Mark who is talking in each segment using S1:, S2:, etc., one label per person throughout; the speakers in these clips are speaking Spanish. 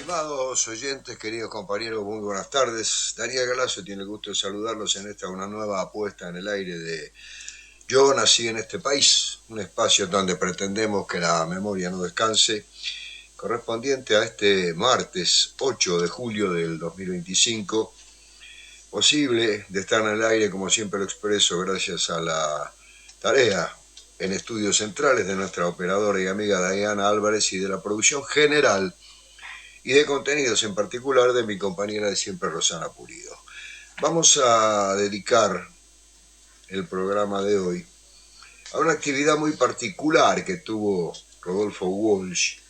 S1: Estimados oyentes, queridos compañeros, muy buenas tardes. Daniel Galazo tiene el gusto de saludarlos en esta una nueva apuesta en el aire de Yo nací en este país, un espacio donde pretendemos que la memoria no descanse, correspondiente a este martes 8 de julio del 2025, posible de estar en el aire, como siempre lo expreso, gracias a la tarea en estudios centrales de nuestra operadora y amiga Diana Álvarez y de la producción general y de contenidos en particular de mi compañera de siempre, Rosana Pulido. Vamos a dedicar el programa de hoy a una actividad muy particular que tuvo Rodolfo Walsh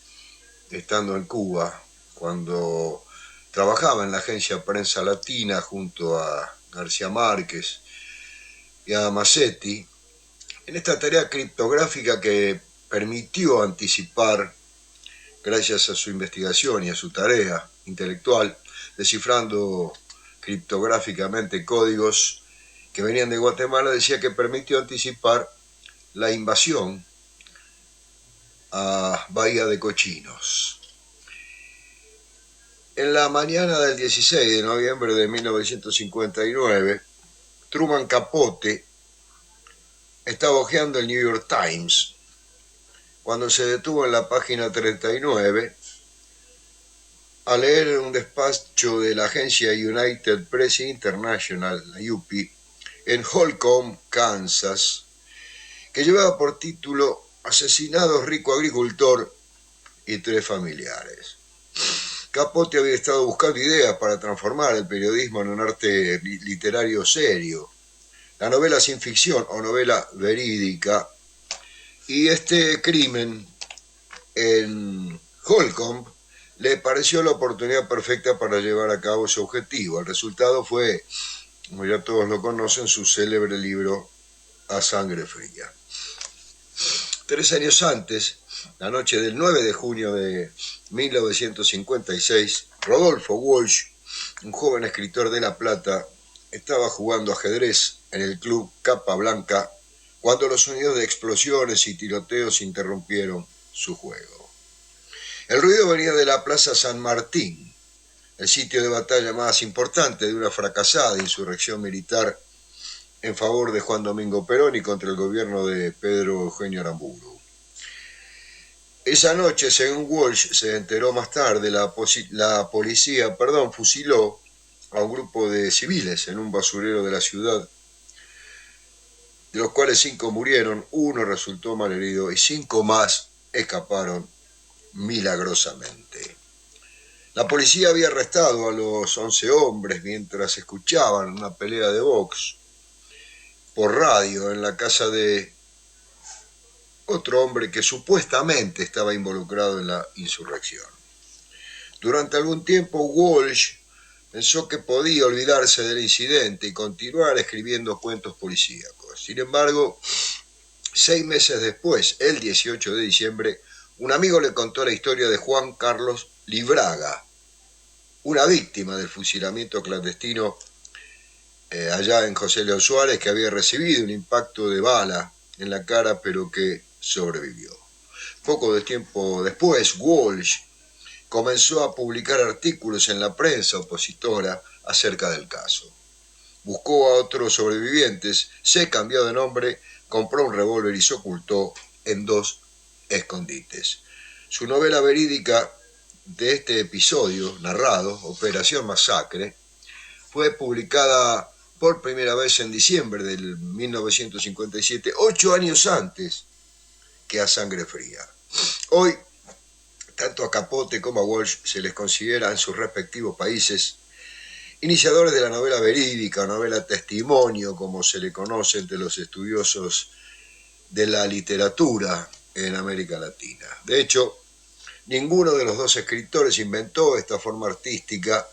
S1: estando en Cuba, cuando trabajaba en la agencia Prensa Latina junto a García Márquez y a Massetti, en esta tarea criptográfica que permitió anticipar, gracias a su investigación y a su tarea intelectual, descifrando criptográficamente códigos que venían de Guatemala, decía que permitió anticipar la invasión a Bahía de Cochinos. En la mañana del 16 de noviembre de 1959, Truman Capote estaba hojeando el New York Times cuando se detuvo en la página 39 a leer un despacho de la agencia United Press International, la UPI, en Holcomb, Kansas, que llevaba por título Asesinado rico agricultor y tres familiares. Capote había estado buscando ideas para transformar el periodismo en un arte literario serio, la novela sin ficción o novela verídica, y este crimen en Holcomb le pareció la oportunidad perfecta para llevar a cabo su objetivo. El resultado fue, como ya todos lo conocen, su célebre libro A Sangre Fría. 3 años antes, la noche del 9 de junio de 1956, Rodolfo Walsh, un joven escritor de La Plata, estaba jugando ajedrez en el club Capa Blanca cuando los sonidos de explosiones y tiroteos interrumpieron su juego. El ruido venía de la Plaza San Martín, el sitio de batalla más importante de una fracasada insurrección militar en favor de Juan Domingo Perón y contra el gobierno de Pedro Eugenio Aramburu. Esa noche, según Walsh se enteró más tarde, la policía fusiló a un grupo de civiles en un basurero de la ciudad, de los cuales 5 murieron, 1 resultó malherido y 5 más escaparon milagrosamente. La policía había arrestado a los 11 hombres mientras escuchaban una pelea de box por radio en la casa de otro hombre que supuestamente estaba involucrado en la insurrección. Durante algún tiempo Walsh pensó que podía olvidarse del incidente y continuar escribiendo cuentos policíacos. Sin embargo, 6 meses después, el 18 de diciembre, un amigo le contó la historia de Juan Carlos Libraga, una víctima del fusilamiento clandestino allá en José León Suárez, que había recibido un impacto de bala en la cara, pero que sobrevivió. Poco de tiempo después, Walsh comenzó a publicar artículos en la prensa opositora acerca del caso. Buscó a otros sobrevivientes, se cambió de nombre, compró un revólver y se ocultó en 2 escondites. Su novela verídica de este episodio narrado, Operación Masacre, fue publicada por primera vez en diciembre del 1957, 8 años antes que A Sangre Fría. Hoy, tanto a Capote como a Walsh se les considera en sus respectivos países iniciadores de la novela verídica, novela testimonio, como se le conoce entre los estudiosos de la literatura en América Latina. De hecho, ninguno de los 2 escritores inventó esta forma artística,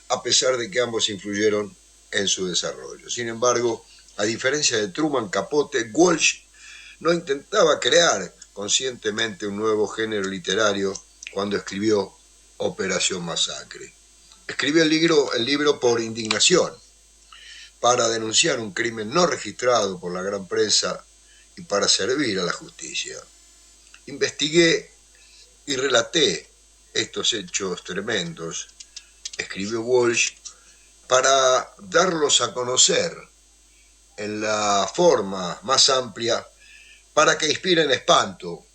S1: a pesar de que ambos influyeron en su desarrollo. Sin embargo, a diferencia de Truman Capote, Walsh no intentaba crear conscientemente un nuevo género literario cuando escribió Operación Masacre. Escribió el libro por indignación, para denunciar un crimen no registrado por la gran prensa y para servir a la justicia. Investigué y relaté estos hechos tremendos, escribió Walsh, para darlos a conocer en la forma más amplia, para que inspiren espanto,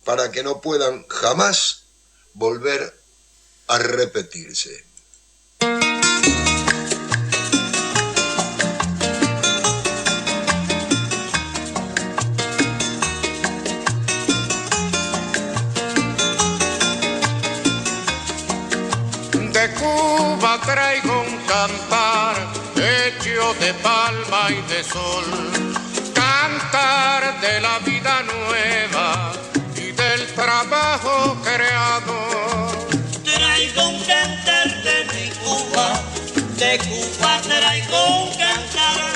S1: para que no puedan jamás volver a repetirse.
S2: De Cuba traigo un cantar hecho de palma y de sol, cantar de la vida nueva y del trabajo creador.
S3: Traigo un cantar de mi Cuba, de Cuba traigo un cantar.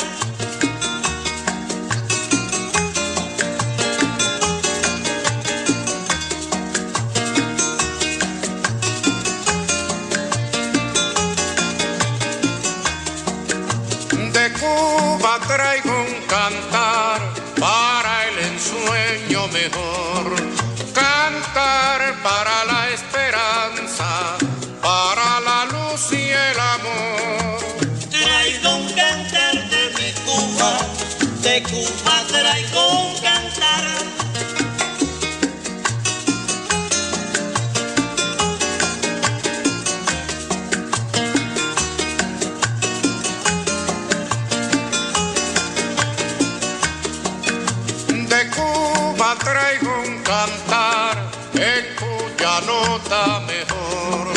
S2: De Cuba traigo un cantar para el ensueño mejor, cantar para la esperanza, para la luz y el amor.
S3: Traigo un cantar de mi Cuba, de Cuba traigo un cantar.
S2: De Cuba traigo un cantar en cuya nota mejor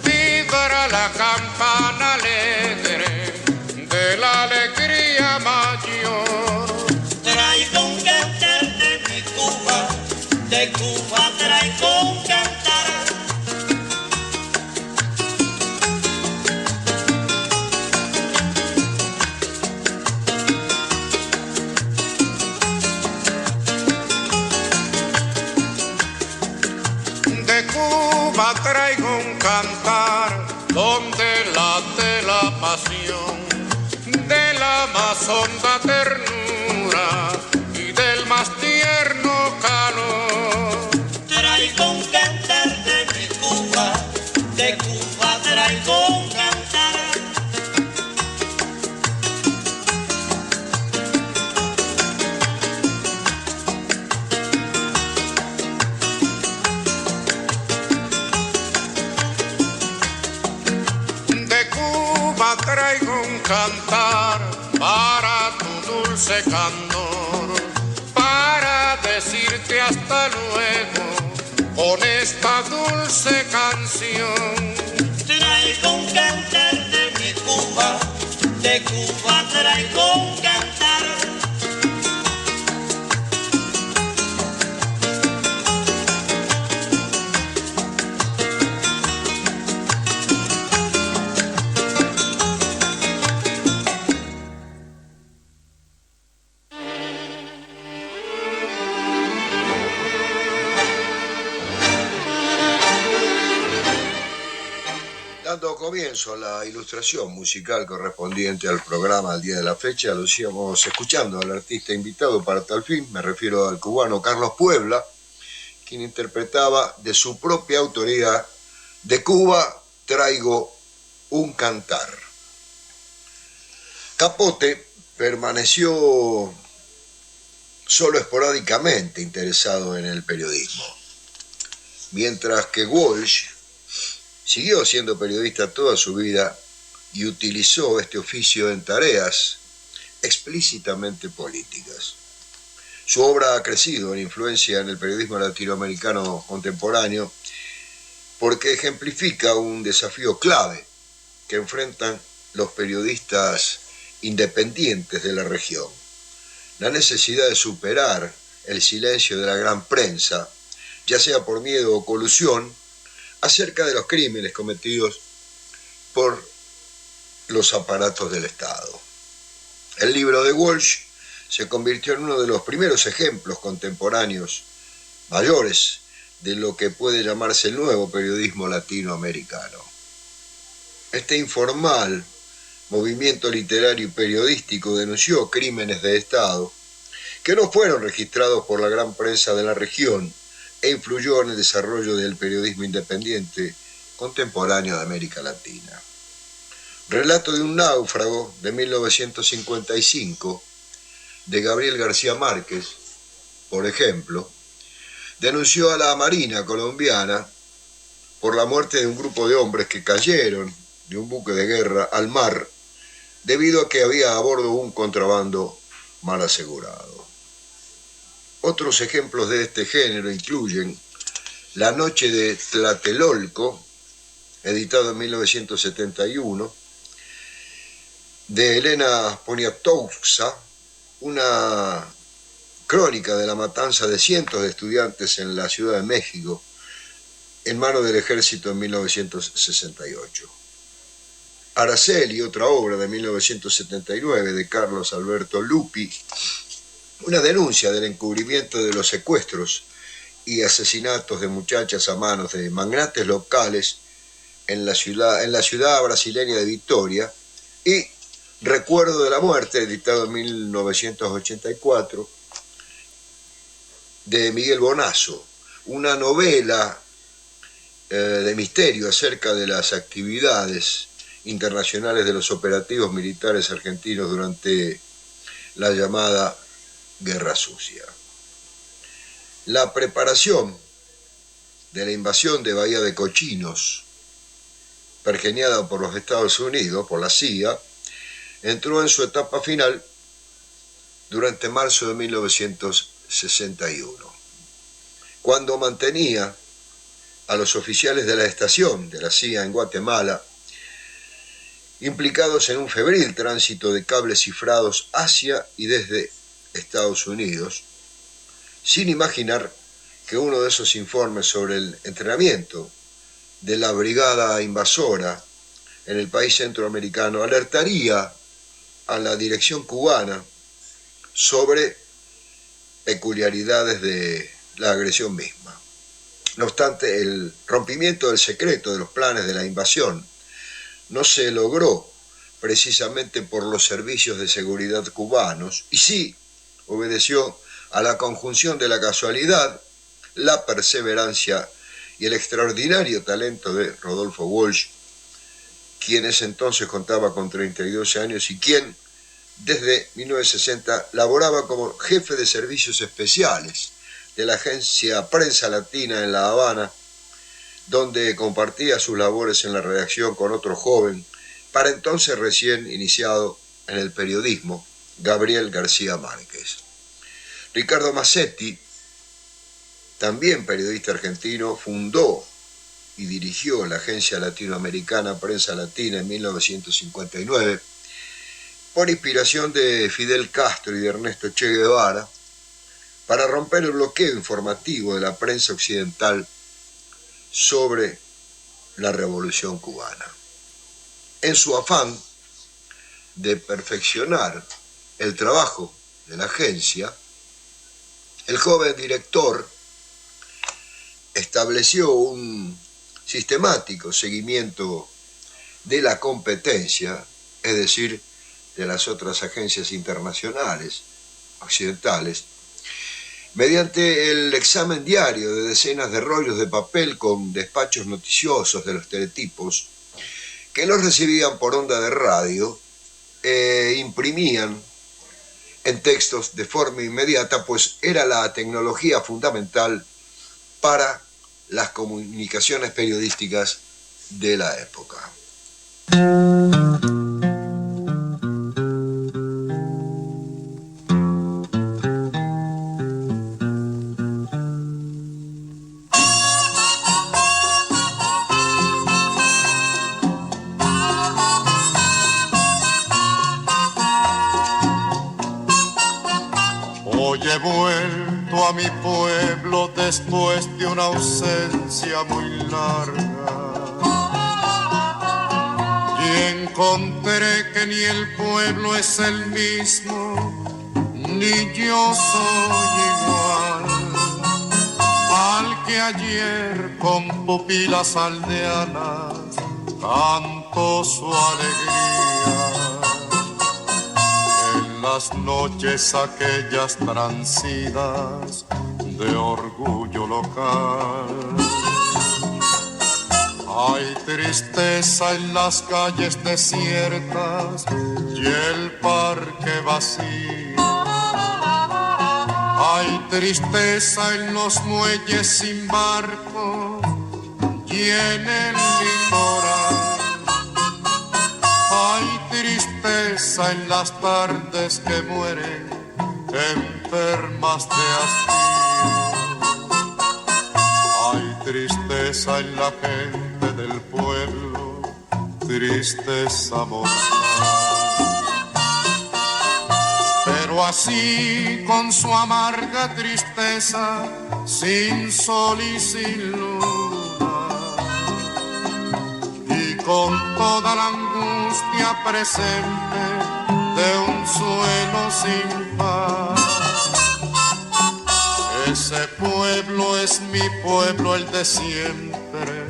S2: vibra la campana alegre de la alegría mayor.
S3: Traigo un cantar de mi Cuba, de Cuba traigo un cantar.
S2: De Cuba traigo un cantar donde late la pasión de la más honda ternura y del más tierno calor.
S3: Traigo un cantar de mi Cuba, de Cuba traigo un cantar.
S2: De Cuba traigo un cantar para tu dulce candor, para decirte hasta luego con esta dulce canción.
S3: Traigo un cantar de mi Cuba, de Cuba traigo un cantar.
S1: Dando comienzo a la ilustración musical correspondiente al programa al día de la fecha, lo íbamos escuchando al artista invitado para tal fin, me refiero al cubano Carlos Puebla, quien interpretaba de su propia autoría De Cuba traigo un cantar. Capote permaneció solo esporádicamente interesado en el periodismo, mientras que Walsh siguió siendo periodista toda su vida y utilizó este oficio en tareas explícitamente políticas. Su obra ha crecido en influencia en el periodismo latinoamericano contemporáneo porque ejemplifica un desafío clave que enfrentan los periodistas independientes de la región: la necesidad de superar el silencio de la gran prensa, ya sea por miedo o colusión, acerca de los crímenes cometidos por los aparatos del Estado. El libro de Walsh se convirtió en uno de los primeros ejemplos contemporáneos mayores de lo que puede llamarse el nuevo periodismo latinoamericano. Este informal movimiento literario y periodístico denunció crímenes de Estado que no fueron registrados por la gran prensa de la región e influyó en el desarrollo del periodismo independiente contemporáneo de América Latina. Relato de un náufrago de 1955 de Gabriel García Márquez, por ejemplo, denunció a la Marina colombiana por la muerte de un grupo de hombres que cayeron de un buque de guerra al mar debido a que había a bordo un contrabando mal asegurado. Otros ejemplos de este género incluyen La noche de Tlatelolco, editado en 1971, de Elena Poniatowska, una crónica de la matanza de cientos de estudiantes en la Ciudad de México en manos del ejército en 1968. Araceli, otra obra de 1979 de Carlos Alberto Lupi, una denuncia del encubrimiento de los secuestros y asesinatos de muchachas a manos de magnates locales en la ciudad brasileña de Victoria, y Recuerdo de la muerte, editado en 1984, de Miguel Bonazo, una novela de misterio acerca de las actividades internacionales de los operativos militares argentinos durante la llamada Guerra Sucia. La preparación de la invasión de Bahía de Cochinos, pergeñada por los Estados Unidos, por la CIA, entró en su etapa final durante marzo de 1961, cuando mantenía a los oficiales de la estación de la CIA en Guatemala implicados en un febril tránsito de cables cifrados hacia y desde Estados Unidos, sin imaginar que uno de esos informes sobre el entrenamiento de la brigada invasora en el país centroamericano alertaría a la dirección cubana sobre peculiaridades de la agresión misma. No obstante, el rompimiento del secreto de los planes de la invasión no se logró precisamente por los servicios de seguridad cubanos, y sí obedeció a la conjunción de la casualidad, la perseverancia y el extraordinario talento de Rodolfo Walsh, quien ese entonces contaba con 32 años y quien desde 1960 laboraba como jefe de servicios especiales de la agencia Prensa Latina en La Habana, donde compartía sus labores en la redacción con otro joven, para entonces recién iniciado en el periodismo, Gabriel García Márquez. Ricardo Massetti, también periodista argentino, fundó y dirigió la agencia latinoamericana Prensa Latina en 1959, por inspiración de Fidel Castro y de Ernesto Che Guevara, para romper el bloqueo informativo de la prensa occidental sobre la Revolución Cubana. En su afán de perfeccionar el trabajo de la agencia, el joven director estableció un sistemático seguimiento de la competencia, es decir, de las otras agencias internacionales occidentales, mediante el examen diario de decenas de rollos de papel con despachos noticiosos de los teletipos, que los recibían por onda de radio e imprimían en textos de forma inmediata, pues era la tecnología fundamental para las comunicaciones periodísticas de la época.
S2: Hoy he vuelto a mi pueblo después de una ausencia muy larga y encontré que ni el pueblo es el mismo, ni yo soy igual al que ayer con pupilas aldeanas cantó su alegría. Las noches aquellas transidas de orgullo local. Hay tristeza en las calles desiertas y el parque vacío. Hay tristeza en los muelles sin barco y en el litoral. Hay tristeza en las tardes que mueren enfermas de hastío. Hay tristeza en la gente del pueblo, tristeza mortal. Pero así con su amarga tristeza, sin sol y sin luna, y con toda la angustia presente de un suelo sin paz. Ese pueblo es mi pueblo, el de siempre,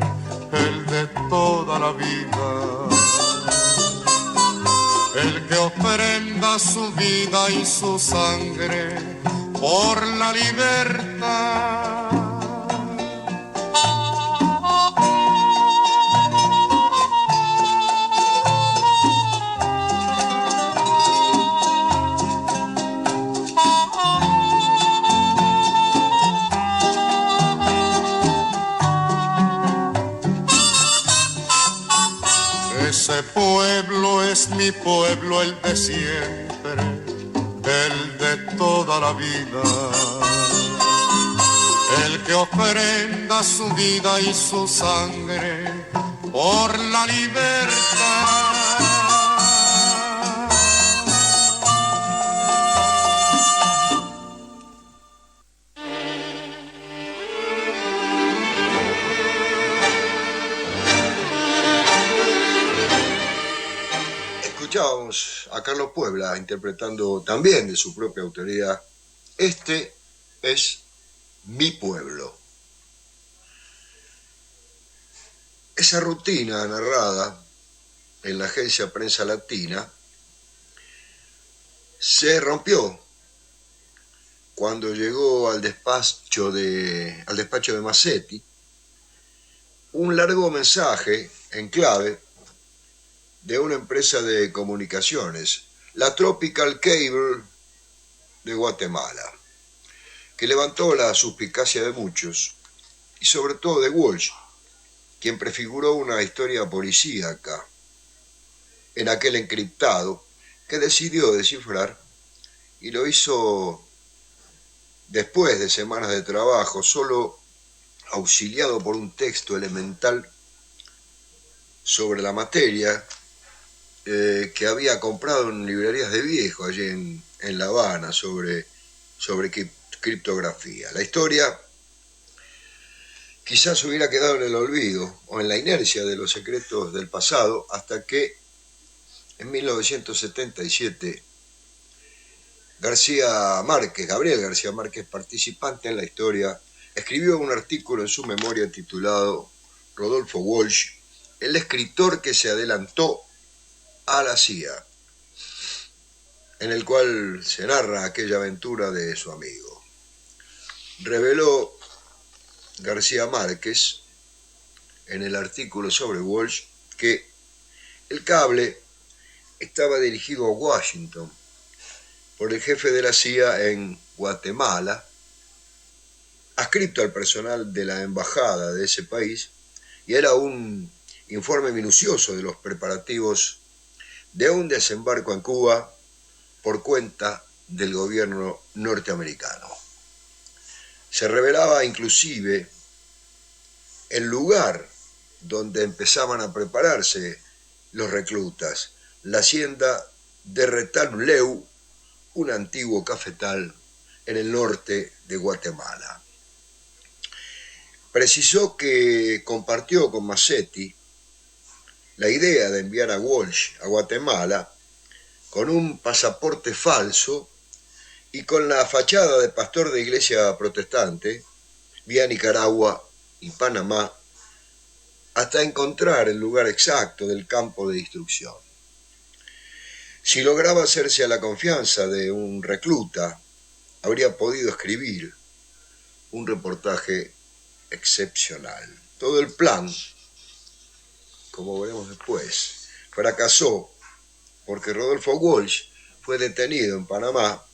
S2: el de toda la vida, el que ofrenda su vida y su sangre por la libertad. Ese pueblo es mi pueblo, el de siempre, el de toda la vida, el que ofrenda su vida y su sangre por la libertad.
S1: Escuchábamos a Carlos Puebla interpretando también de su propia autoría Este es mi pueblo. Esa rutina narrada en la agencia Prensa Latina se rompió cuando llegó al despacho de Massetti un largo mensaje en clave de una empresa de comunicaciones, la Tropical Cable de Guatemala, que levantó la suspicacia de muchos, y sobre todo de Walsh, quien prefiguró una historia policíaca en aquel encriptado que decidió descifrar, y lo hizo después de semanas de trabajo, solo auxiliado por un texto elemental sobre la materia que había comprado en librerías de viejo allí en La Habana sobre criptografía. La historia quizás hubiera quedado en el olvido o en la inercia de los secretos del pasado hasta que en 1977 Gabriel García Márquez, participante en la historia, escribió un artículo en su memoria titulado Rodolfo Walsh, el escritor que se adelantó a la CIA, en el cual se narra aquella aventura de su amigo. Reveló García Márquez en el artículo sobre Walsh que el cable estaba dirigido a Washington por el jefe de la CIA en Guatemala, adscrito al personal de la embajada de ese país, y era un informe minucioso de los preparativos de un desembarco en Cuba por cuenta del gobierno norteamericano. Se revelaba inclusive el lugar donde empezaban a prepararse los reclutas, la hacienda de Retaluleu, un antiguo cafetal en el norte de Guatemala. Precisó que compartió con Massetti la idea de enviar a Walsh a Guatemala con un pasaporte falso y con la fachada de pastor de iglesia protestante, vía Nicaragua y Panamá, hasta encontrar el lugar exacto del campo de instrucción. Si lograba hacerse a la confianza de un recluta, habría podido escribir un reportaje excepcional. Todo el plan, como veremos después, fracasó porque Rodolfo Walsh fue detenido en Panamá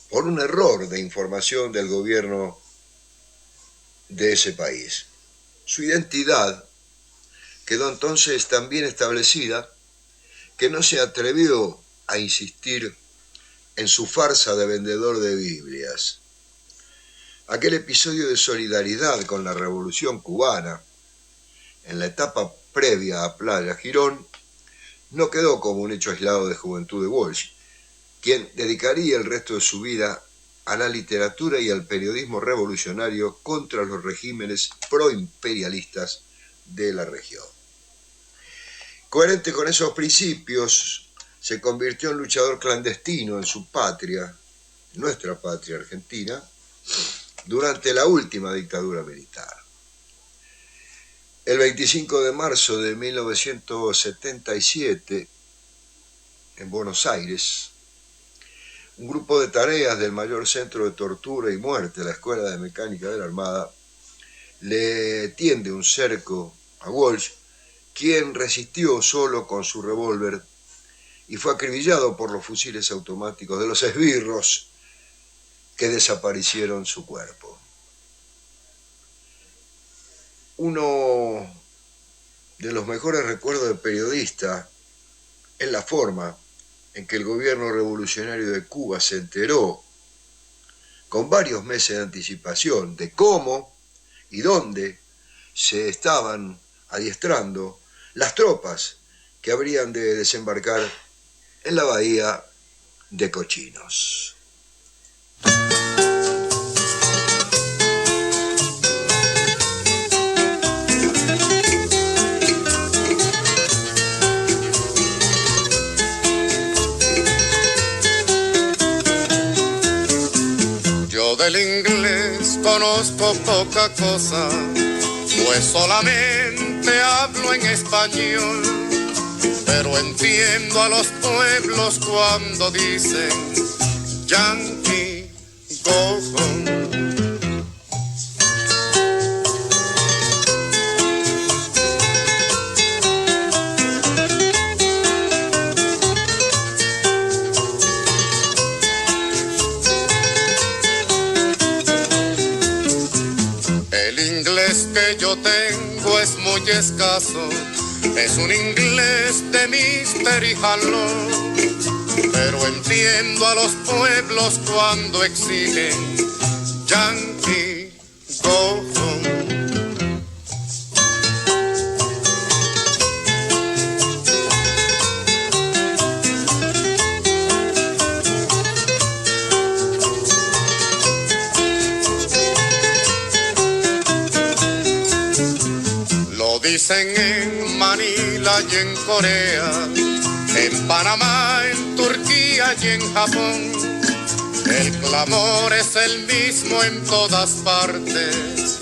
S1: por un error de información del gobierno de ese país. Su identidad quedó entonces tan bien establecida que no se atrevió a insistir en su farsa de vendedor de Biblias. Aquel episodio de solidaridad con la Revolución Cubana, en la etapa previa a Playa Girón, no quedó como un hecho aislado de juventud de Walsh, quien dedicaría el resto de su vida a la literatura y al periodismo revolucionario contra los regímenes proimperialistas de la región. Coherente con esos principios, se convirtió en luchador clandestino en su patria, nuestra patria Argentina, durante la última dictadura militar. El 25 de marzo de 1977, en Buenos Aires, un grupo de tareas del mayor centro de tortura y muerte, la Escuela de Mecánica de la Armada, le tiende un cerco a Walsh, quien resistió solo con su revólver y fue acribillado por los fusiles automáticos de los esbirros que desaparecieron su cuerpo. Uno de los mejores recuerdos del periodista es la forma en que el gobierno revolucionario de Cuba se enteró con varios meses de anticipación de cómo y dónde se estaban adiestrando las tropas que habrían de desembarcar en la bahía de Cochinos.
S2: Del inglés conozco poca cosa, pues solamente hablo en español, pero entiendo a los pueblos cuando dicen Yankee, go home. Que yo tengo es muy escaso, es un inglés de mister y jalón, pero entiendo a los pueblos cuando exigen Yankee, go home. Dicen en Manila y en Corea, en Panamá, en Turquía y en Japón. El clamor es el mismo en todas partes.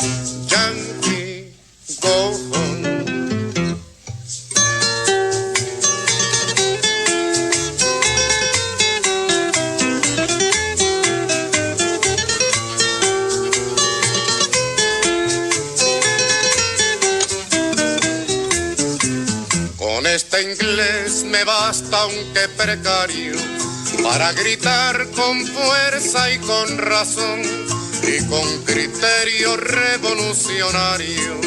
S2: Yankee, go home. Este inglés me basta, aunque precario, para gritar con fuerza y con razón y con criterio revolucionario.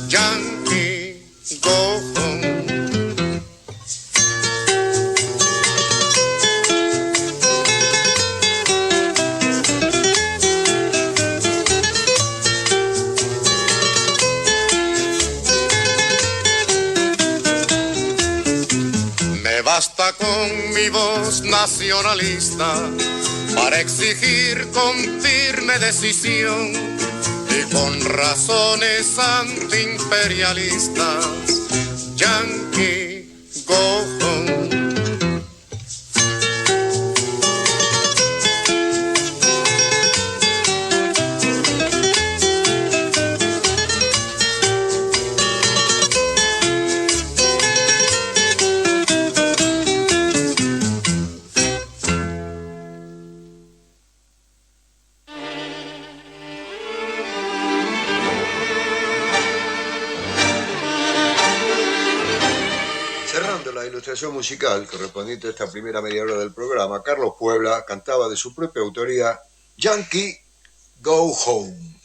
S2: Yankee, go home. Basta con mi voz nacionalista para exigir con firme decisión y con razones antiimperialistas. Yankee, go home.
S1: en la ilustración musical correspondiente a esta primera media hora del programa, Carlos Puebla cantaba de su propia autoría Yankee Go Home.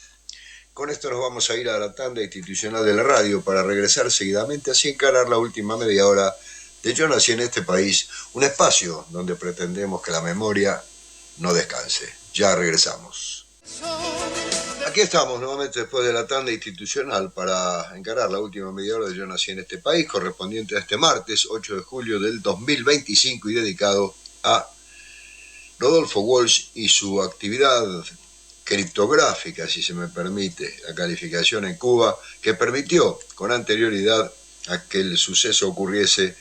S1: Con esto nos vamos a ir a la tanda institucional de la radio para regresar seguidamente, así encarar la última media hora de Yo Nací en este país, un espacio donde pretendemos que la memoria no descanse. Ya regresamos. Aquí estamos nuevamente después de la tanda institucional para encarar la última media hora de Yo Nací en este país, correspondiente a este martes 8 de julio del 2025 y dedicado a Rodolfo Walsh y su actividad criptográfica, si se me permite la calificación, en Cuba, que permitió con anterioridad a que el suceso ocurriese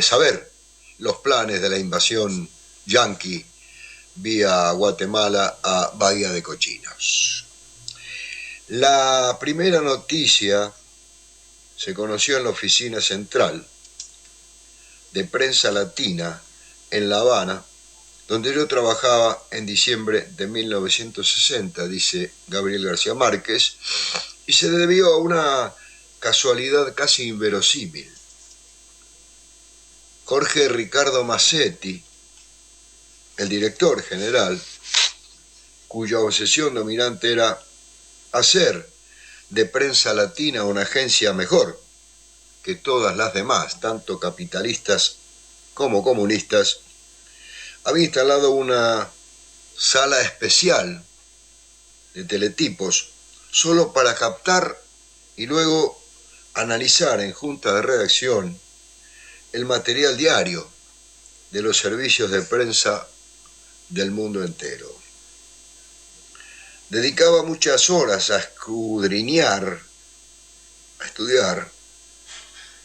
S1: saber los planes de la invasión yanqui vía Guatemala a Bahía de Cochinos. La primera noticia se conoció en la oficina central de Prensa Latina en La Habana, donde yo trabajaba en diciembre de 1960, dice Gabriel García Márquez, y se debió a una casualidad casi inverosímil. Jorge Ricardo Massetti, el director general, cuya obsesión dominante era hacer de Prensa Latina una agencia mejor que todas las demás, tanto capitalistas como comunistas, había instalado una sala especial de teletipos solo para captar y luego analizar en junta de redacción el material diario de los servicios de prensa del mundo entero. Dedicaba muchas horas a escudriñar, a estudiar,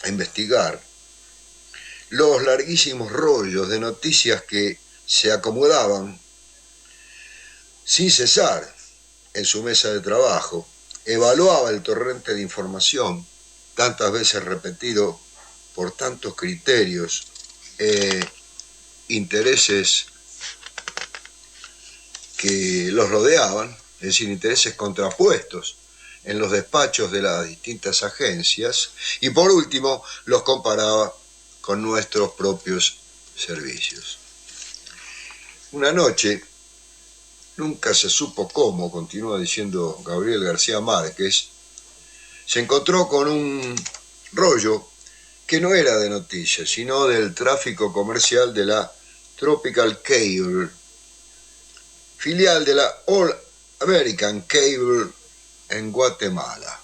S1: a investigar los larguísimos rollos de noticias que se acomodaban sin cesar en su mesa de trabajo. Evaluaba el torrente de información, tantas veces repetido por tantos criterios e intereses que los rodeaban, es decir, intereses contrapuestos en los despachos de las distintas agencias, y por último los comparaba con nuestros propios servicios. Una noche, nunca se supo cómo, continúa diciendo Gabriel García Márquez, se encontró con un rollo que no era de noticias, sino del tráfico comercial de la Tropical Cable, filial de la All American Cable en Guatemala.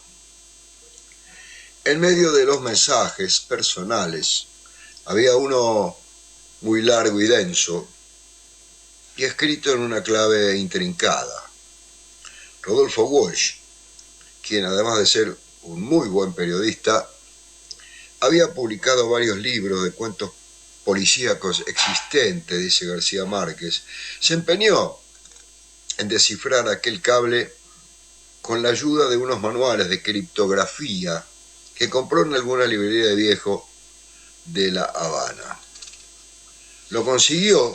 S1: En medio de los mensajes personales había uno muy largo y denso y escrito en una clave intrincada. Rodolfo Walsh, quien además de ser un muy buen periodista, había publicado varios libros de cuentos policíacos existentes, dice García Márquez, se empeñó en descifrar aquel cable con la ayuda de unos manuales de criptografía que compró en alguna librería de viejo de La Habana. Lo consiguió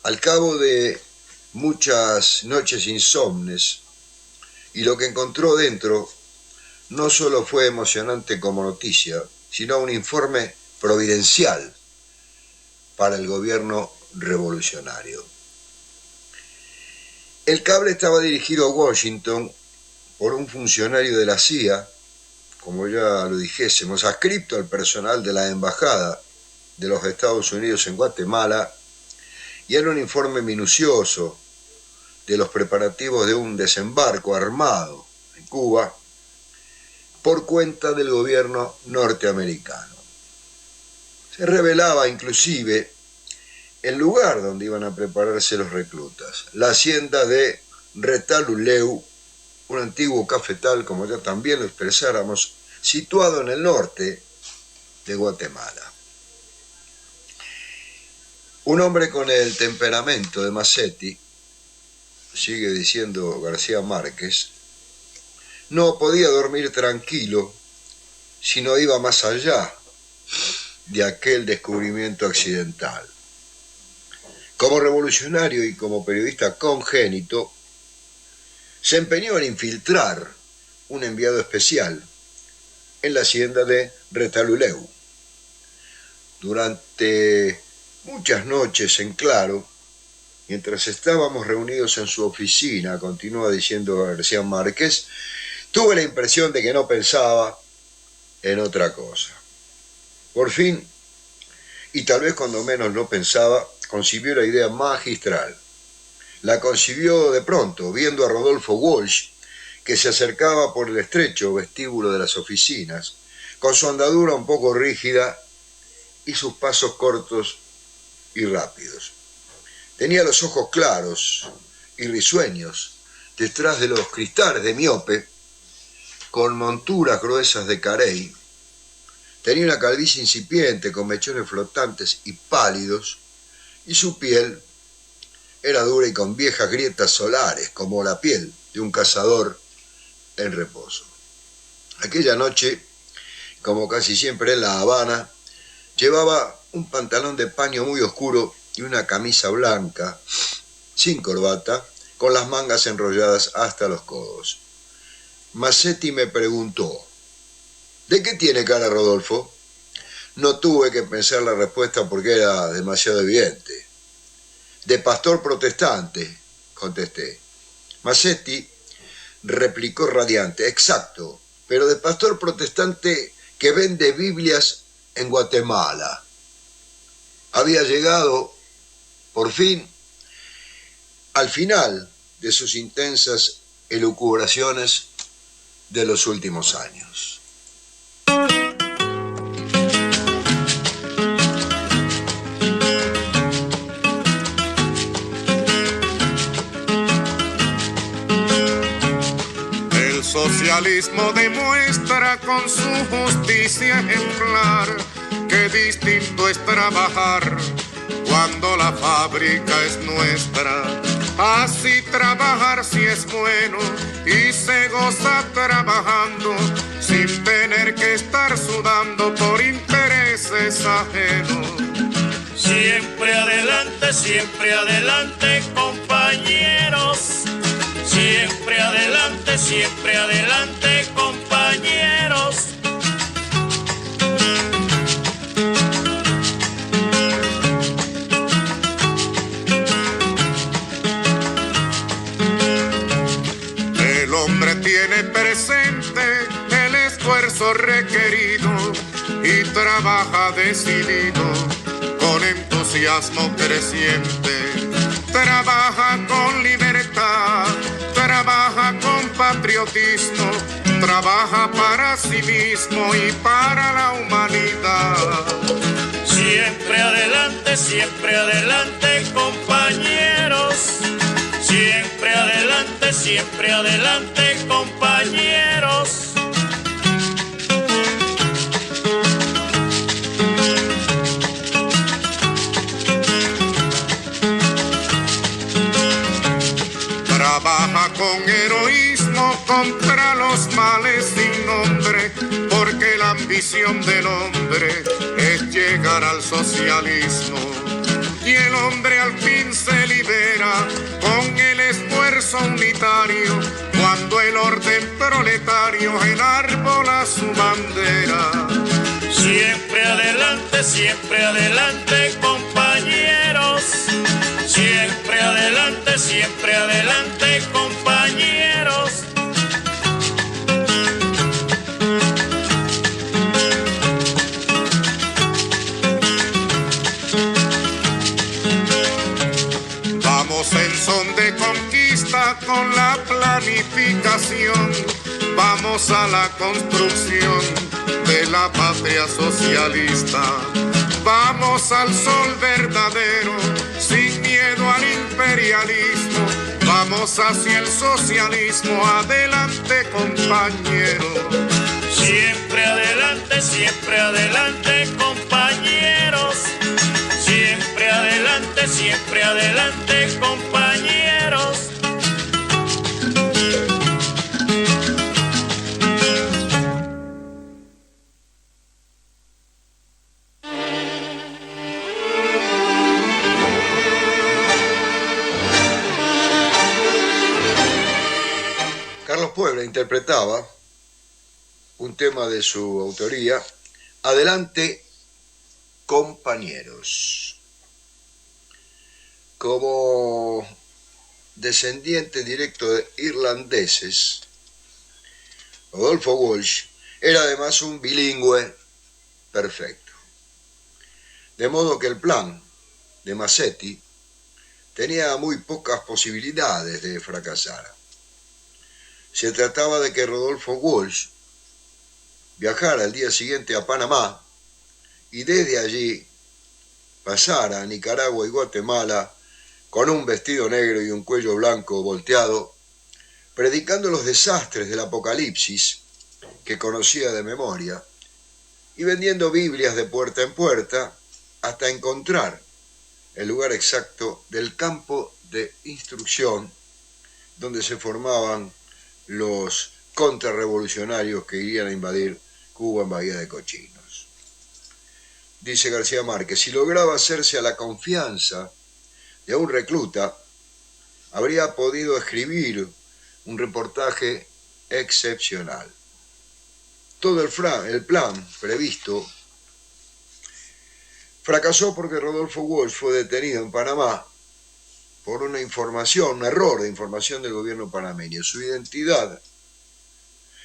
S1: al cabo de muchas noches insomnes, y lo que encontró dentro no solo fue emocionante como noticia, sino un informe providencial para el gobierno revolucionario. El cable estaba dirigido a Washington por un funcionario de la CIA, como ya lo dijésemos, adscripto al personal de la Embajada de los Estados Unidos en Guatemala, y era un informe minucioso de los preparativos de un desembarco armado en Cuba por cuenta del gobierno norteamericano. Se revelaba inclusive el lugar donde iban a prepararse los reclutas, la hacienda de Retaluleu, un antiguo cafetal, como ya también lo expresáramos, situado en el norte de Guatemala. Un hombre con el temperamento de Massetti, sigue diciendo García Márquez, no podía dormir tranquilo si no iba más allá de aquel descubrimiento accidental. Como revolucionario y como periodista congénito, se empeñó en infiltrar un enviado especial en la hacienda de Retalhuleu. Durante muchas noches en claro, mientras estábamos reunidos en su oficina, continúa diciendo García Márquez, tuve la impresión de que no pensaba en otra cosa. Por fin, y tal vez cuando menos lo pensaba, concibió la idea magistral. La concibió de pronto, viendo a Rodolfo Walsh, que se acercaba por el estrecho vestíbulo de las oficinas, con su andadura un poco rígida y sus pasos cortos y rápidos. Tenía los ojos claros y risueños, detrás de los cristales de miope, con monturas gruesas de carey. Tenía una calvicie incipiente, con mechones flotantes y pálidos, y su piel era dura y con viejas grietas solares, como la piel de un cazador en reposo. Aquella noche, como casi siempre en La Habana, llevaba un pantalón de paño muy oscuro y una camisa blanca, sin corbata, con las mangas enrolladas hasta los codos. Massetti me preguntó: ¿de qué tiene cara Rodolfo? No tuve que pensar la respuesta porque era demasiado evidente. De pastor protestante, contesté. Massetti replicó radiante: exacto, pero de pastor protestante que vende Biblias en Guatemala. Había llegado, por fin, al final de sus intensas elucubraciones de los últimos años.
S2: El socialismo demuestra con su justicia ejemplar que distinto es trabajar cuando la fábrica es nuestra. Así trabajar si es bueno y se goza trabajando sin tener que estar sudando por intereses ajenos.
S3: Siempre adelante, compañeros. Siempre adelante, compañeros.
S2: El hombre tiene presente el esfuerzo requerido y trabaja decidido con entusiasmo creciente. Trabaja con libertad, trabaja con patriotismo, trabaja para sí mismo y para la humanidad.
S3: Siempre adelante, compañeros. Siempre adelante, compañeros.
S2: Trabaja con heroísmo contra los males sin nombre, porque la ambición del hombre es llegar al socialismo. Y el hombre al fin se libera con el esfuerzo unitario, cuando el orden proletario enarbola su bandera.
S3: Siempre adelante, compañeros. Siempre adelante, compañeros.
S2: Vamos en son de conquista con la planificación. Vamos a la construcción de la patria socialista. Vamos al sol verdadero, sin miedo al imperialismo. Vamos hacia el socialismo, adelante, compañeros.
S3: Siempre adelante, compañeros. Siempre adelante, compañeros.
S1: Carlos Puebla interpretaba un tema de su autoría, Adelante, compañeros. Como descendiente directo de irlandeses, Rodolfo Walsh era además un bilingüe perfecto. De modo que el plan de Massetti tenía muy pocas posibilidades de fracasar. Se trataba de que Rodolfo Walsh viajara al día siguiente a Panamá y desde allí pasara a Nicaragua y Guatemala con un vestido negro y un cuello blanco volteado, predicando los desastres del Apocalipsis que conocía de memoria y vendiendo Biblias de puerta en puerta hasta encontrar el lugar exacto del campo de instrucción donde se formaban los contrarrevolucionarios que irían a invadir Cuba en Bahía de Cochinos. Dice García Márquez, si lograba hacerse a la confianza de un recluta, habría podido escribir un reportaje excepcional. Todo el plan previsto fracasó porque Rodolfo Walsh fue detenido en Panamá por un error de información del gobierno panameño. Su identidad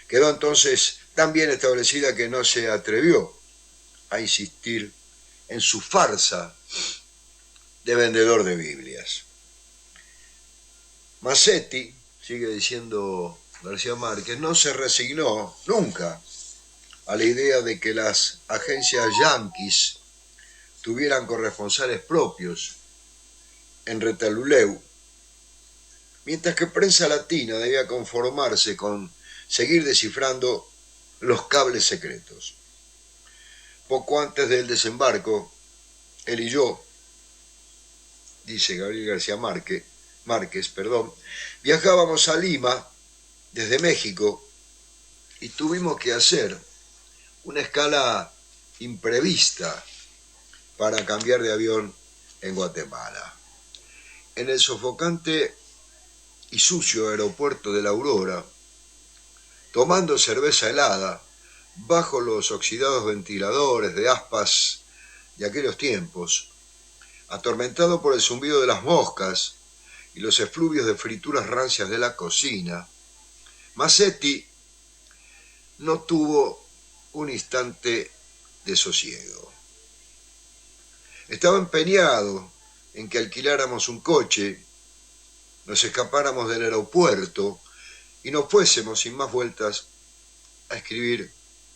S1: quedó entonces tan bien establecida que no se atrevió a insistir en su farsa de vendedor de Biblias. Massetti, sigue diciendo García Márquez, no se resignó nunca a la idea de que las agencias yanquis tuvieran corresponsales propios en Retalhuleu, mientras que prensa latina debía conformarse con seguir descifrando los cables secretos. Poco antes del desembarco, él y yo, dice Gabriel García Márquez, viajábamos a Lima desde México y tuvimos que hacer una escala imprevista para cambiar de avión en Guatemala. En el sofocante y sucio aeropuerto de La Aurora, tomando cerveza helada bajo los oxidados ventiladores de aspas de aquellos tiempos, atormentado por el zumbido de las moscas y los efluvios de frituras rancias de la cocina, Massetti no tuvo un instante de sosiego. Estaba empeñado en que alquiláramos un coche, nos escapáramos del aeropuerto y nos fuésemos sin más vueltas a escribir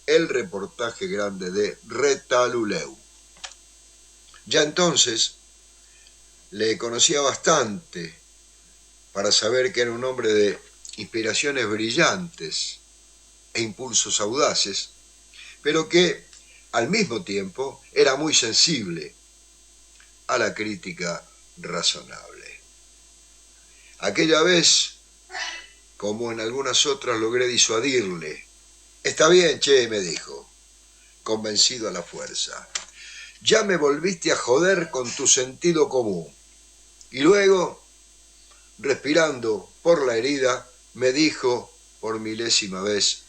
S1: el reportaje grande de Retalhuleu. Ya entonces le conocía bastante para saber que era un hombre de inspiraciones brillantes e impulsos audaces, pero que al mismo tiempo era muy sensible a la crítica razonable. Aquella vez, como en algunas otras, logré disuadirle. Está bien, che, me dijo, convencido a la fuerza. Ya me volviste a joder con tu sentido común. Y luego, respirando por la herida, me dijo por milésima vez,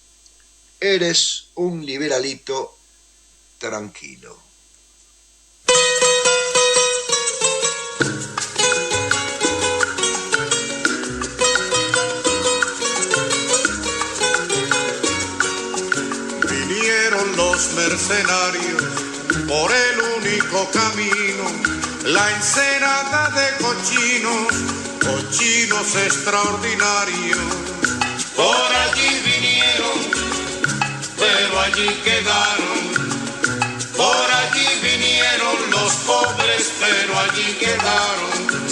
S1: eres un liberalito tranquilo.
S2: Vinieron los mercenarios por el único camino, la ensenada de cochinos, cochinos extraordinarios.
S3: Por allí vinieron, pero allí quedaron. Por allí vinieron los pobres, pero allí quedaron.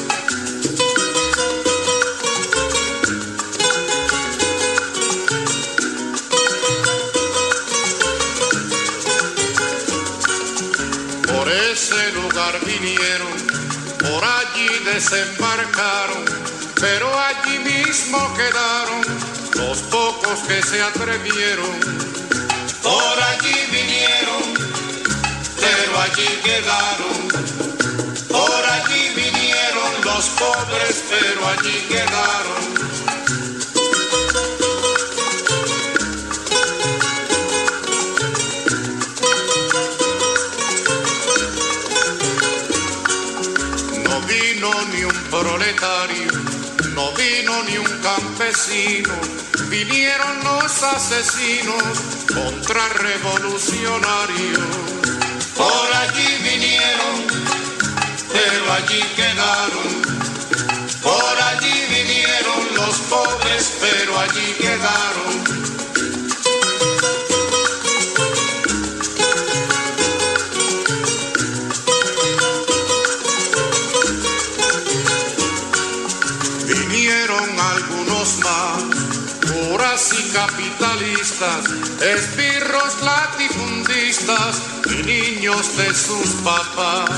S2: Por ese lugar vinieron, por allí desembarcaron, pero allí mismo quedaron los pocos que se atrevieron.
S3: Por allí vinieron, pero allí quedaron. Por allí vinieron los pobres, pero allí quedaron.
S2: proletario, no vino ni un campesino, vinieron los asesinos contrarrevolucionarios. Por allí vinieron, pero allí quedaron. Por allí vinieron los pobres, pero allí quedaron. Vinieron algunos más, curas y capitalistas, esbirros latifundistas y niños de sus papás.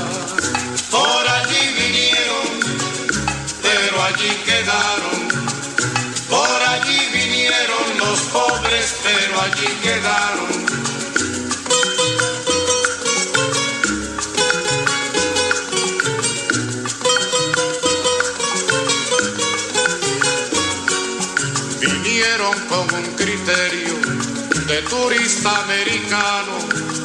S2: Por allí vinieron, pero allí quedaron. Por allí vinieron los pobres, pero allí quedaron. Vinieron con un criterio de turista americano,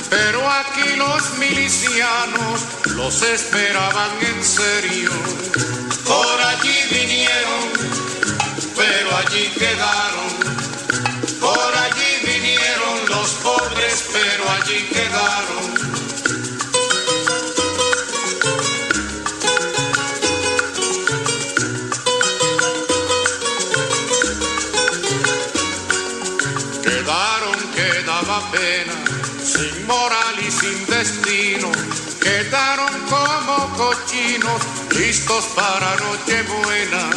S2: pero aquí los milicianos los esperaban en serio. Por allí vinieron, pero allí quedaron. Por allí vinieron los pobres, pero allí quedaron. Quedaron que daba pena, sin moral y sin destino. Quedaron como cochinos, listos para Nochebuena.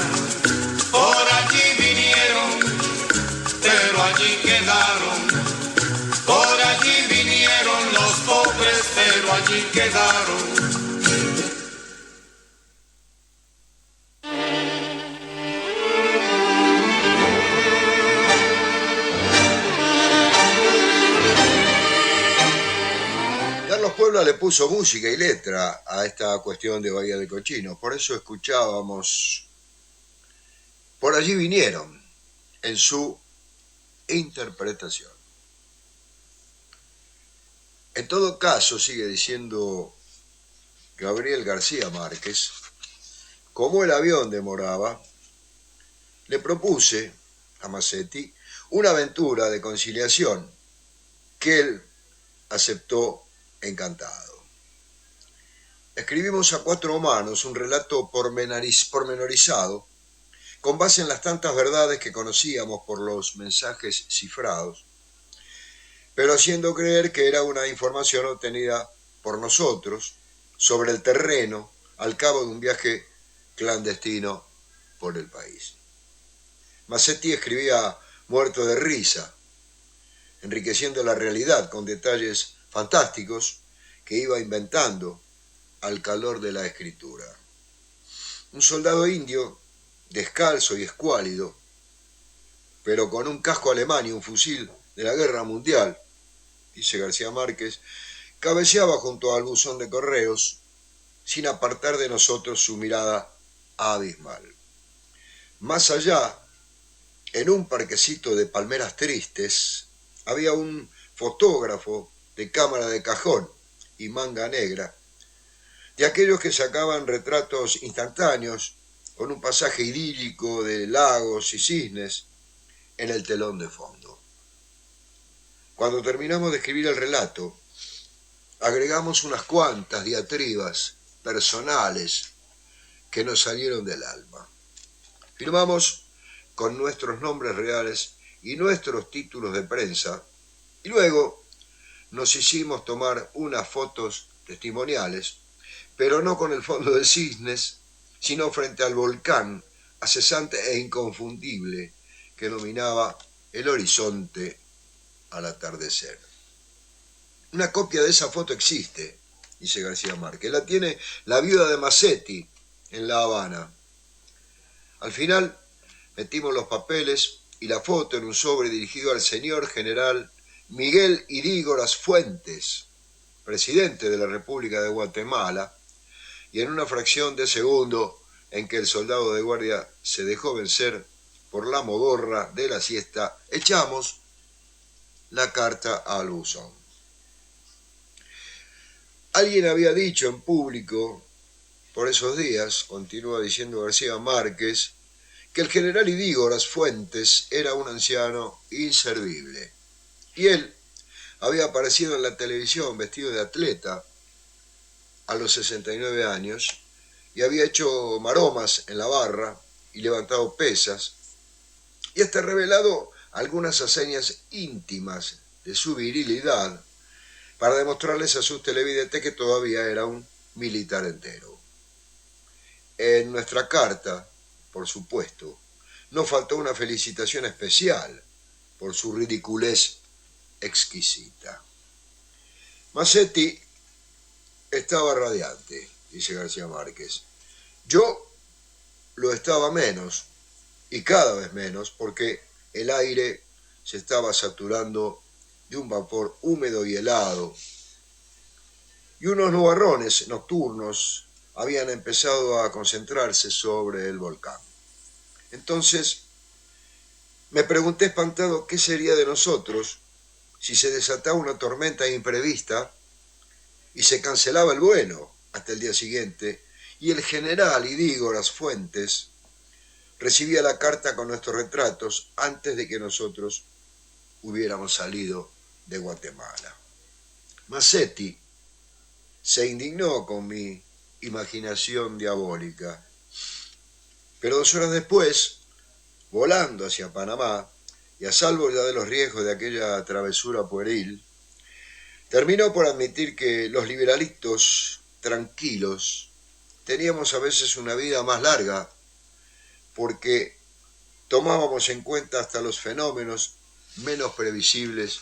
S2: Por allí vinieron, pero allí quedaron. Por allí vinieron los pobres, pero allí quedaron.
S1: Puebla le puso música y letra a esta cuestión de Bahía de Cochinos, por eso escuchábamos Por allí vinieron en su interpretación. En todo caso, sigue diciendo Gabriel García Márquez, como el avión demoraba, le propuse a Massetti una aventura de conciliación que él aceptó encantado. Escribimos a cuatro manos un relato pormenorizado con base en las tantas verdades que conocíamos por los mensajes cifrados, pero haciendo creer que era una información obtenida por nosotros sobre el terreno al cabo de un viaje clandestino por el país. Massetti escribía muerto de risa, enriqueciendo la realidad con detalles fantásticos que iba inventando al calor de la escritura. Un soldado indio, descalzo y escuálido, pero con un casco alemán y un fusil de la Guerra Mundial, dice García Márquez, cabeceaba junto al buzón de correos sin apartar de nosotros su mirada abismal. Más allá, en un parquecito de palmeras tristes, había un fotógrafo de cámara de cajón y manga negra, de aquellos que sacaban retratos instantáneos con un pasaje idílico de lagos y cisnes en el telón de fondo. Cuando terminamos de escribir el relato, agregamos unas cuantas diatribas personales que nos salieron del alma. Firmamos con nuestros nombres reales y nuestros títulos de prensa, y luego nos hicimos tomar unas fotos testimoniales, pero no con el fondo de cisnes, sino frente al volcán acesante e inconfundible que dominaba el horizonte al atardecer. Una copia de esa foto existe, dice García Márquez, la tiene la viuda de Massetti en La Habana. Al final metimos los papeles y la foto en un sobre dirigido al señor general Miguel Irígoras Fuentes, presidente de la República de Guatemala, y en una fracción de segundo en que el soldado de guardia se dejó vencer por la modorra de la siesta, echamos la carta al buzón. Alguien había dicho en público, por esos días, continúa diciendo García Márquez, que el general Idígoras Fuentes era un anciano inservible. Y él había aparecido en la televisión vestido de atleta a los 69 años y había hecho maromas en la barra y levantado pesas y hasta revelado algunas hazañas íntimas de su virilidad para demostrarles a sus televidentes que todavía era un militar entero. En nuestra carta, por supuesto, no faltó una felicitación especial por su ridiculez exquisita. Massetti estaba radiante, dice García Márquez. Yo lo estaba menos, y cada vez menos, porque el aire se estaba saturando de un vapor húmedo y helado, y unos nubarrones nocturnos habían empezado a concentrarse sobre el volcán. Entonces me pregunté espantado qué sería de nosotros si se desataba una tormenta imprevista y se cancelaba el vuelo hasta el día siguiente, y el general Idígoras Fuentes recibía la carta con nuestros retratos antes de que nosotros hubiéramos salido de Guatemala. Massetti se indignó con mi imaginación diabólica, pero 2 horas después, volando hacia Panamá, y a salvo ya de los riesgos de aquella travesura pueril, terminó por admitir que los liberalitos tranquilos teníamos a veces una vida más larga porque tomábamos en cuenta hasta los fenómenos menos previsibles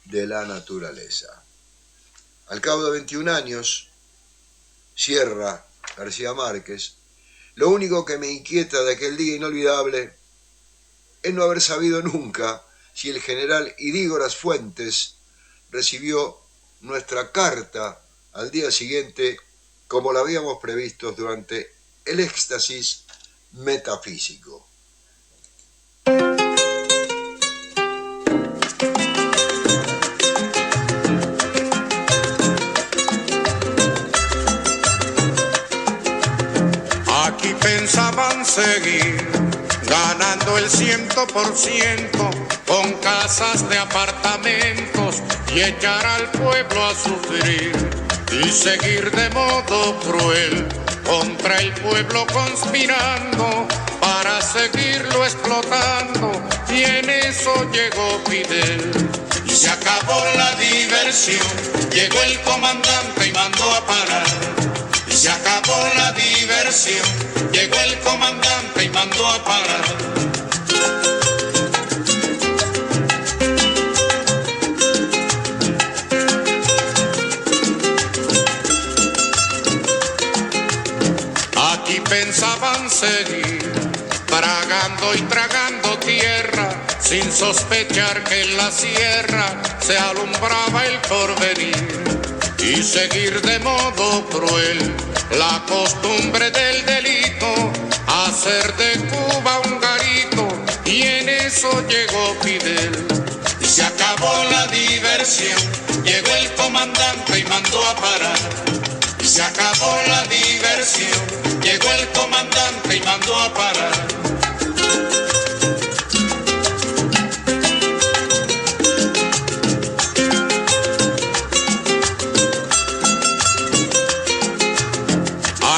S1: de la naturaleza. Al cabo de 21 años, cierra García Márquez, lo único que me inquieta de aquel día inolvidable es no haber sabido nunca si el general Idígoras Fuentes recibió nuestra carta al día siguiente como la habíamos previsto durante el éxtasis metafísico.
S2: Aquí pensaban seguir ganando el 100% con casas de apartamentos y echar al pueblo a sufrir y seguir de modo cruel contra el pueblo conspirando para seguirlo explotando, y en eso llegó Fidel. Y se acabó la diversión, llegó el comandante y mandó a parar. Y se acabó la diversión, llegó el comandante y mandó a parar. Aquí pensaban seguir tragando y tragando tierra, sin sospechar que en la sierra se alumbraba el porvenir, y seguir de modo cruel la costumbre del delito, hacer de Cuba un garito, y en eso llegó Fidel. Y se acabó la diversión, llegó el comandante y mandó a parar. Y se acabó la diversión, llegó el comandante y mandó a parar.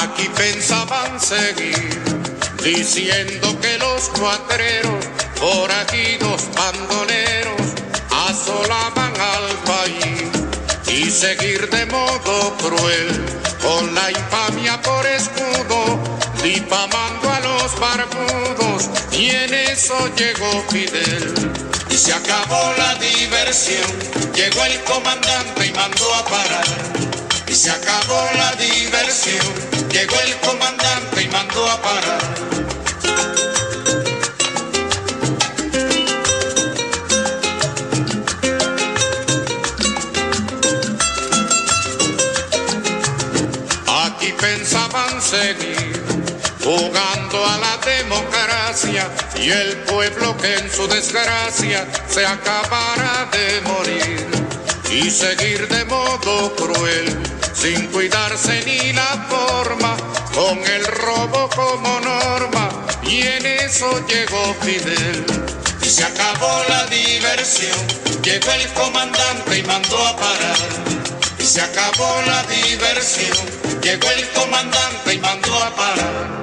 S2: Aquí pensaban seguir diciendo que los cuatreros, forajidos bandoleros, asolaban al país, y seguir de modo cruel con la infamia por escudo, difamando a los barbudos, y en eso llegó Fidel. Y se acabó la diversión, llegó el comandante y mandó a parar. Y se acabó la diversión, llegó el comandante y mandó a parar. Aquí pensaban seguir jugando a la democracia, y el pueblo que en su desgracia se acabara de morir, y seguir de modo cruel sin cuidarse ni la forma con el robo como norma, y en eso llegó Fidel. Y se acabó la diversión, llegó el comandante y mandó a parar. Y se acabó la diversión, llegó el comandante y mandó a parar.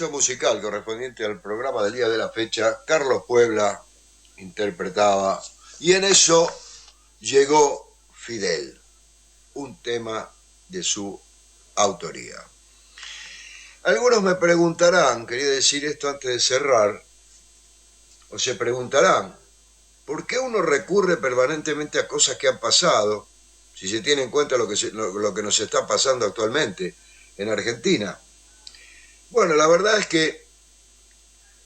S1: Musical correspondiente al programa del día de la fecha, Carlos Puebla interpretaba Y en eso llegó Fidel, un tema de su autoría. Algunos me preguntarán, quería decir esto antes de cerrar, o se preguntarán, ¿por qué uno recurre permanentemente a cosas que han pasado, si se tiene en cuenta lo que nos está pasando actualmente en Argentina? Bueno, la verdad es que,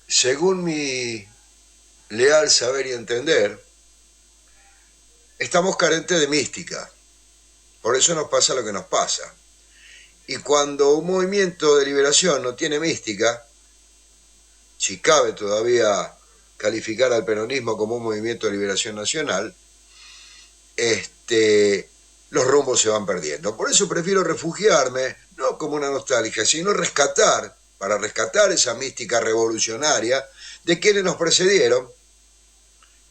S1: según mi leal saber y entender, estamos carentes de mística. Por eso nos pasa lo que nos pasa. Y cuando un movimiento de liberación no tiene mística, si cabe todavía calificar al peronismo como un movimiento de liberación nacional, los rumbos se van perdiendo. Por eso prefiero refugiarme, no como una nostalgia, sino para rescatar esa mística revolucionaria de quienes nos precedieron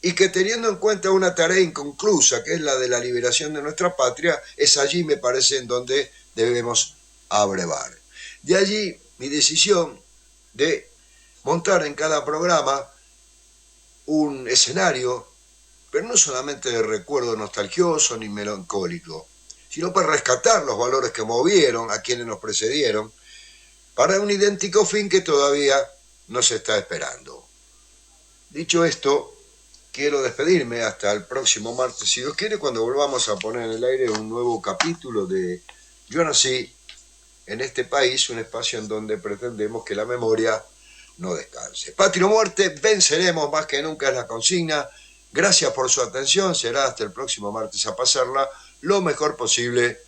S1: y que, teniendo en cuenta una tarea inconclusa, que es la de la liberación de nuestra patria, es allí, me parece, en donde debemos abrevar. De allí mi decisión de montar en cada programa un escenario, pero no solamente de recuerdo nostalgioso ni melancólico, sino para rescatar los valores que movieron a quienes nos precedieron, para un idéntico fin que todavía nos está esperando. Dicho esto, quiero despedirme hasta el próximo martes, si Dios quiere, cuando volvamos a poner en el aire un nuevo capítulo de Yo nací en este país, un espacio en donde pretendemos que la memoria no descanse. Patria o muerte, venceremos, más que nunca es la consigna. Gracias por su atención, será hasta el próximo martes a pasarla lo mejor posible